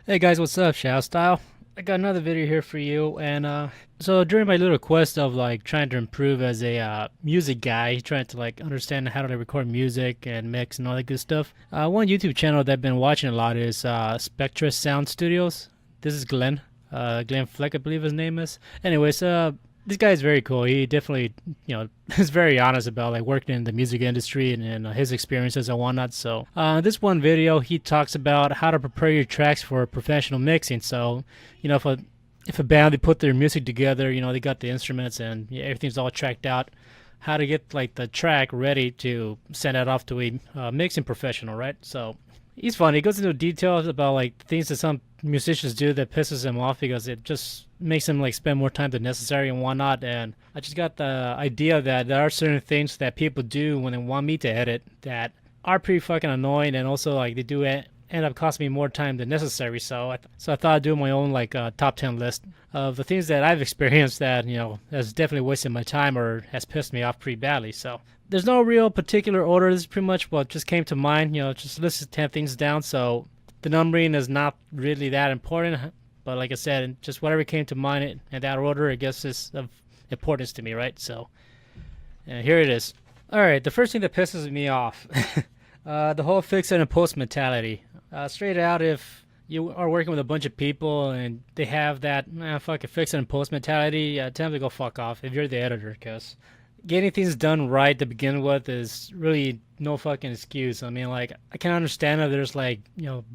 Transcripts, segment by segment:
Hey guys, what's up? Shao Style. I got another video here for you, and so during my little quest of like trying to improve as a music guy, trying to like understand how to record music and mix and all that good stuff, one YouTube channel that I've been watching a lot is Spectra Sound Studios. This is Glenn, Glenn Fleck, I believe his name is. Anyways, this guy is very cool. He definitely, is very honest about like working in the music industry and his experiences and whatnot. So, this one video, he talks about how to prepare your tracks for professional mixing. So, if a band they put their music together, they got the instruments and yeah, everything's all tracked out. How to get like the track ready to send it off to a mixing professional, right? So he's funny. He goes into details about like things that some musicians do that pisses him off because it just makes him like spend more time than necessary and whatnot. And I just got the idea that there are certain things that people do when they want me to edit that are pretty fucking annoying, and also like they do end up costing me more time than necessary. So I thought I'd do my own like top 10 list of the things that I've experienced that has definitely wasted my time or has pissed me off pretty badly. So there's no real particular order. This is pretty much what just came to mind. Just listed 10 things down. So the numbering is not really that important. But like I said, just whatever came to mind in that order, I guess is of importance to me, right? So here it is. All right, the first thing that pisses me off, the whole fix it and post mentality. Straight out, if you are working with a bunch of people and they have that fucking fix it and post mentality, tell them to go fuck off if you're the editor, because getting things done right to begin with is really no fucking excuse. I mean, like, I can understand if there's like,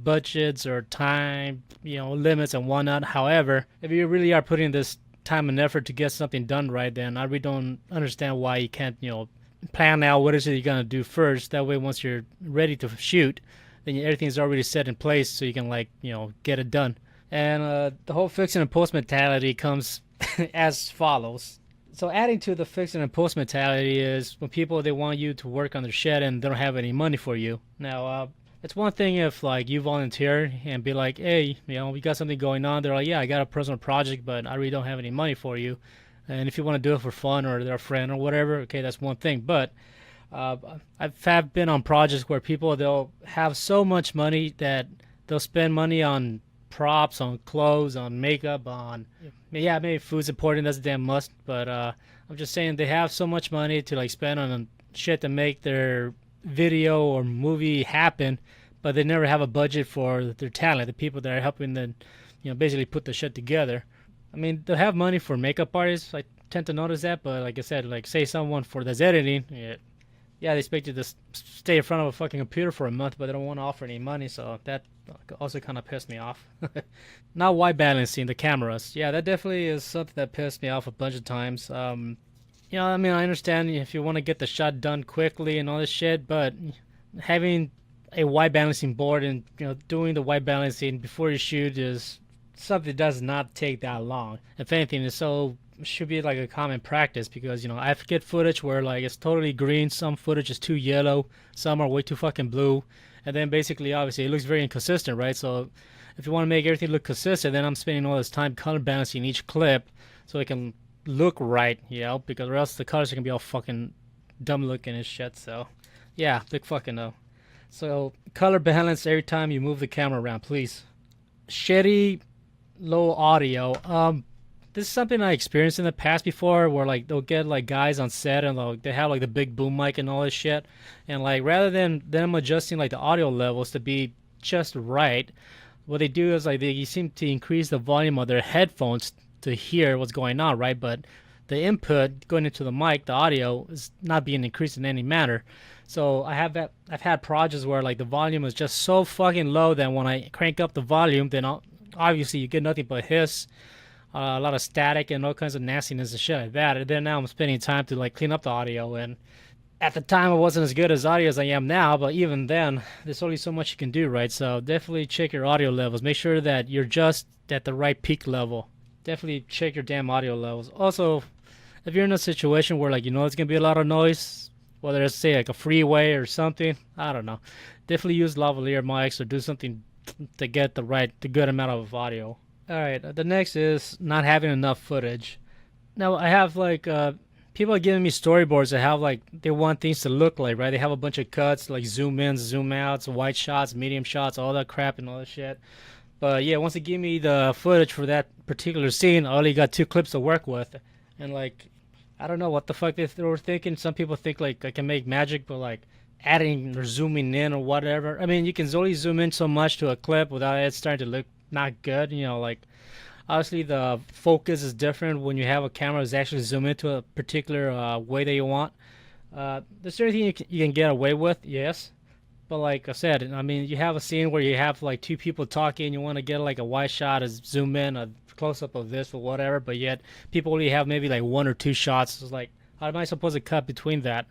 budgets or time, limits and whatnot. However, if you really are putting this time and effort to get something done right, then I really don't understand why you can't, plan out what is it you're gonna do first. That way, once you're ready to shoot, then everything's already set in place so you can like, get it done. And the whole fixing and post mentality comes as follows. So adding to the fixing and post mentality is when people they want you to work on their shit and they don't have any money for you. Now, it's one thing if like you volunteer and be like, hey, we got something going on. They're like, yeah, I got a personal project, but I really don't have any money for you. And if you want to do it for fun or they're a friend or whatever, okay, that's one thing. But uh, I've have been on projects where people they'll have so much money that they'll spend money on props, on clothes, on makeup, on yeah, maybe food's important. That's a damn must. But I'm just saying they have so much money to like spend on shit to make their video or movie happen, but they never have a budget for their talent, the people that are helping them, basically put the shit together. I mean, they have money for makeup artists. I tend to notice that, but like I said, like say someone for that's editing, yeah, they expect you to stay in front of a fucking computer for a month, but they don't want to offer any money, so that also kind of pissed me off. Not white balancing the cameras. Yeah, that definitely is something that pissed me off a bunch of times. I mean, I understand if you want to get the shot done quickly and all this shit, but having a white balancing board and doing the white balancing before you shoot is something that does not take that long. If anything, it's so should be like a common practice because I get footage where like it's totally green, some footage is too yellow, some are way too fucking blue, and then basically obviously it looks very inconsistent, right? So if you want to make everything look consistent, then I'm spending all this time color balancing each clip so it can look right, because or else the colors are gonna be all fucking dumb looking and shit. So yeah, big fucking no. So color balance every time you move the camera around, please. Shitty low audio. This is something I experienced in the past before, where like they'll get like guys on set and they have like the big boom mic and all this shit, and like rather than them adjusting like the audio levels to be just right, what they do is like they seem to increase the volume of their headphones to hear what's going on, right? But the input going into the mic, the audio is not being increased in any manner. So I've had projects where like the volume is just so fucking low that when I crank up the volume, then obviously you get nothing but hiss, a lot of static and all kinds of nastiness and shit like that. And then now I'm spending time to like clean up the audio. And at the time, I wasn't as good as audio as I am now. But even then, there's only so much you can do, right? So definitely check your audio levels. Make sure that you're just at the right peak level. Definitely check your damn audio levels. Also, if you're in a situation where like it's gonna be a lot of noise, whether it's say like a freeway or something, I don't know. Definitely use lavalier mics or do something to get the good amount of audio. All right, the next is not having enough footage. Now I have like people are giving me storyboards that have like they want things to look like, right? They have a bunch of cuts like zoom ins, zoom outs, wide shots, medium shots, all that crap and all that shit. But yeah, once they give me the footage for that particular scene, I only got two clips to work with, and like, I don't know what the fuck they were thinking. Some people think like I can make magic, but like adding or zooming in or whatever. I mean, you can only zoom in so much to a clip without it starting to look not good. You know, like obviously the focus is different when you have a camera that's actually zoom into a particular way that you want. There's certain thing you can get away with, yes. But like I said, I mean, you have a scene where you have like two people talking, you want to get like a wide shot, a zoom in, a close up of this or whatever, but yet people only have maybe like one or two shots. It's like, how am I supposed to cut between that?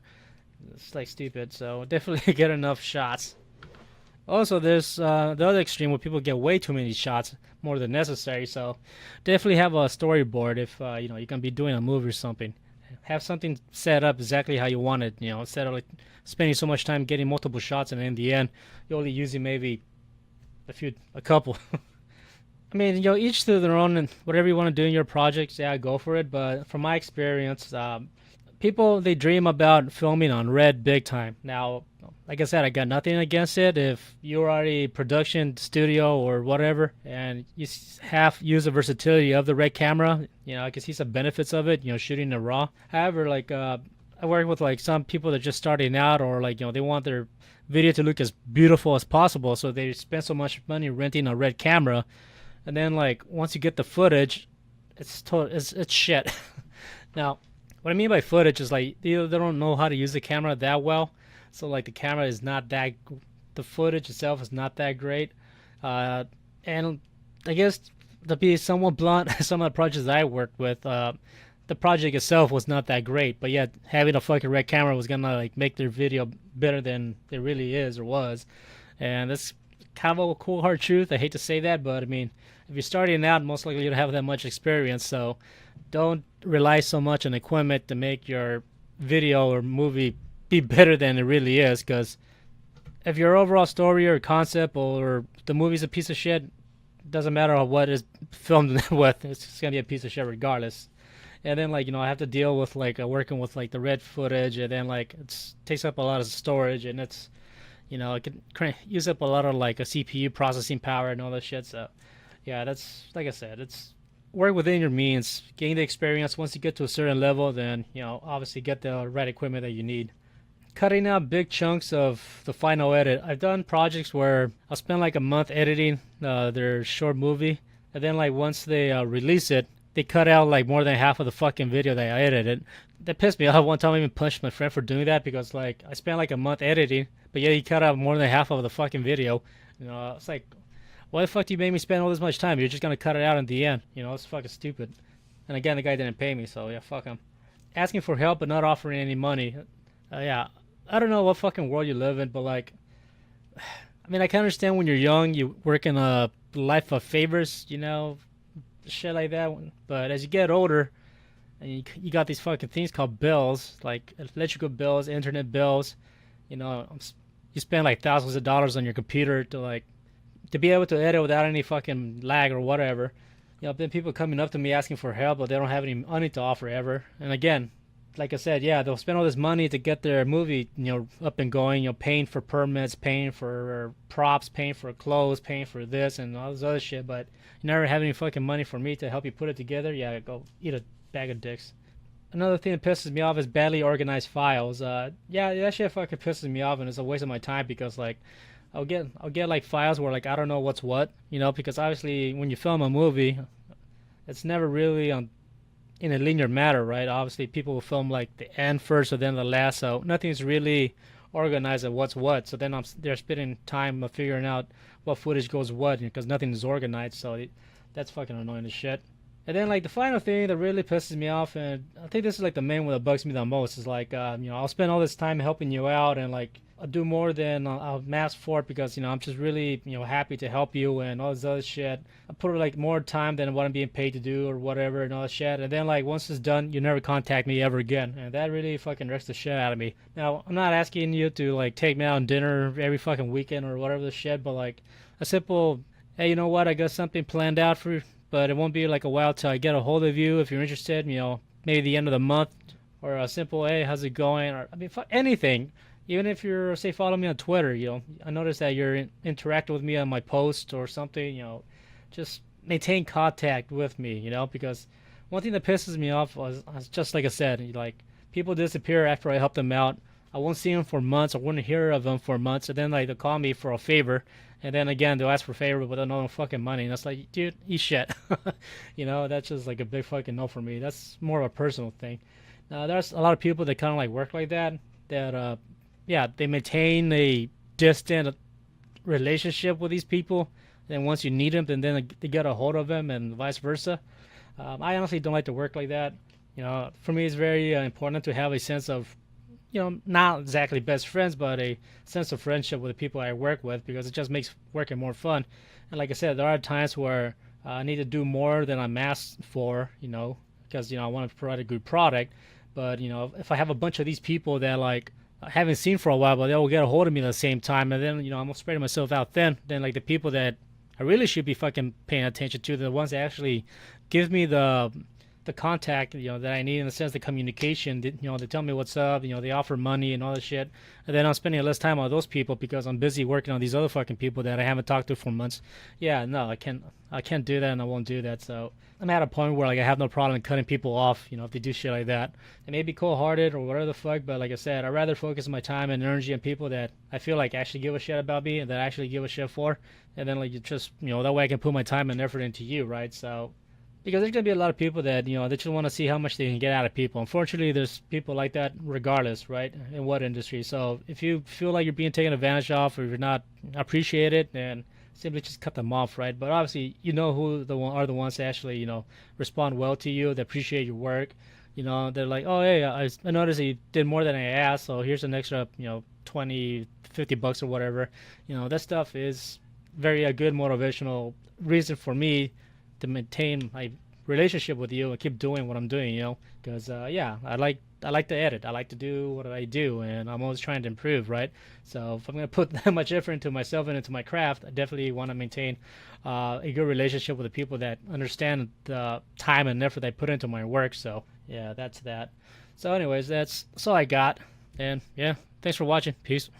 It's like stupid. So definitely get enough shots. Also, there's the other extreme where people get way too many shots, more than necessary. So definitely have a storyboard if you know you're gonna be doing a movie or something. Have something set up exactly how you want it. You know, instead of like spending so much time getting multiple shots and in the end you're only using maybe a couple. I mean, you know, each to their own, and whatever you want to do in your projects, yeah, go for it. But from my experience, people they dream about filming on red big time. Now, like I said, I got nothing against it. If you're already production studio or whatever, and you have use the versatility of the red camera, you know, I can see some benefits of it. You know, shooting the raw. However, like I work with like some people that are just starting out, or like you know they want their video to look as beautiful as possible, so they spend so much money renting a red camera, and then like once you get the footage, it's shit. Now, what I mean by footage is like they don't know how to use the camera that well, so like the camera is not that, the footage itself is not that great, and I guess to be somewhat blunt, some of the projects I worked with, the project itself was not that great, but yet having a fucking red camera was gonna like make their video better than it really is or was, and that's kind of a cool hard truth. I hate to say that, but I mean, if you're starting out, most likely you don't have that much experience, so don't rely so much on equipment to make your video or movie be better than it really is. Because if your overall story or concept or the movie's a piece of shit, doesn't matter what is filmed with, it's just gonna be a piece of shit regardless. And then like you know I have to deal with like working with like the red footage, and then like it takes up a lot of storage, and it's you know it can use up a lot of like a CPU processing power and all that shit. So yeah, that's like I said, it's work within your means, gain the experience. Once you get to a certain level, then you know obviously get the right equipment that you need. Cutting out big chunks of the final edit. I've done projects where I'll spend like a month editing their short movie, and then like once they release it, they cut out like more than half of the fucking video that I edited. That pissed me off. One time I even punched my friend for doing that because like I spent like a month editing, but yeah, he cut out more than half of the fucking video. You know, it's like, why the fuck do you make me spend all this much time? You're just gonna cut it out in the end. You know, it's fucking stupid. And again, the guy didn't pay me, so yeah, fuck him. Asking for help but not offering any money. Yeah, I don't know what fucking world you live in, but like, I mean, I can understand when you're young, you work in a life of favors, you know, shit like that. But as you get older, and you got these fucking things called bills, like electrical bills, internet bills. You know, you spend like thousands of dollars on your computer to like to be able to edit without any fucking lag or whatever. You know, then people coming up to me asking for help, but they don't have any money to offer ever. And again, like I said, yeah, they'll spend all this money to get their movie, you know, up and going. You know, paying for permits, paying for props, paying for clothes, paying for this and all this other shit. But you never have any fucking money for me to help you put it together. Yeah, go eat a bag of dicks. Another thing that pisses me off is badly organized files. Yeah, that shit fucking pisses me off, and it's a waste of my time because like, I'll get like files where like I don't know what's what, you know, because obviously when you film a movie, it's never really on in a linear matter, right? Obviously, people will film like the end first or then the last, so nothing's really organized of what's what. So then they're spending time of figuring out what footage goes what because nothing is organized. So that's fucking annoying as shit. And then like the final thing that really pisses me off, and I think this is like the main one that bugs me the most, is like you know I'll spend all this time helping you out, and like I'll do more than I'll ask for it because you know I'm just really you know happy to help you and all this other shit. I put like more time than what I'm being paid to do or whatever and all that shit. And then like once it's done, you never contact me ever again, and that really fucking wrecks the shit out of me. Now I'm not asking you to like take me out on dinner every fucking weekend or whatever the shit, but like a simple, hey, you know what? I got something planned out for, but it won't be like a while till I get a hold of you if you're interested. You know, maybe the end of the month, or a simple, hey, how's it going? Or I mean, anything. Even if you're, say, follow me on Twitter, you know, I notice that you're interacting with me on my post or something, you know, just maintain contact with me, because one thing that pisses me off was just like I said, like people disappear after I help them out. I won't see them for months. I wouldn't hear of them for months, and then like they'll call me for a favor, and then again they'll ask for a favor with no fucking money, and that's like, dude, eat shit. That's just like a big fucking no for me. That's more of a personal thing. Now there's a lot of people that kind of like work like that. That yeah, they maintain a distant relationship with these people. Then once you need them, then they get a hold of them, and vice versa. I honestly don't like to work like that. For me, it's very important to have a sense of, not exactly best friends, but a sense of friendship with the people I work with, because it just makes working more fun. And like I said, there are times where I need to do more than I'm asked for, because I want to provide a good product. But if I have a bunch of these people that like I haven't seen for a while, but they'll get a hold of me at the same time, and then I'm spreading myself out thin. Then like the people that I really should be fucking paying attention to, the ones that actually give me the contact, that I need, in the sense the communication. They tell me what's up. They offer money and all that shit, and then I'm spending less time on those people because I'm busy working on these other fucking people that I haven't talked to for months. Yeah, no, I can't do that, and I won't do that. So I'm at a point where like I have no problem cutting people off. If they do shit like that, they may be cold-hearted or whatever the fuck, but like I said, I'd rather focus my time and energy on people that I feel like actually give a shit about me and that I actually give a shit for, and then like you just that way I can put my time and effort into you, right? So because there's gonna be a lot of people that they just want to see how much they can get out of people. Unfortunately, there's people like that regardless, right? In what industry. So if you feel like you're being taken advantage of, or you're not appreciated, then simply just cut them off, right? But obviously, who are the ones that actually respond well to you, that appreciate your work. They're like, oh hey, I noticed that you did more than I asked, so here's an extra 20, $50 or whatever. That stuff is very a good motivational reason for me to maintain my relationship with you and keep doing what I'm doing, because yeah, I like to edit, I like to do what I do, and I'm always trying to improve, right? So if I'm gonna put that much effort into myself and into my craft, I definitely want to maintain a good relationship with the people that understand the time and effort I put into my work. So yeah, that's that. So anyways, that's all I got, and yeah, thanks for watching. Peace.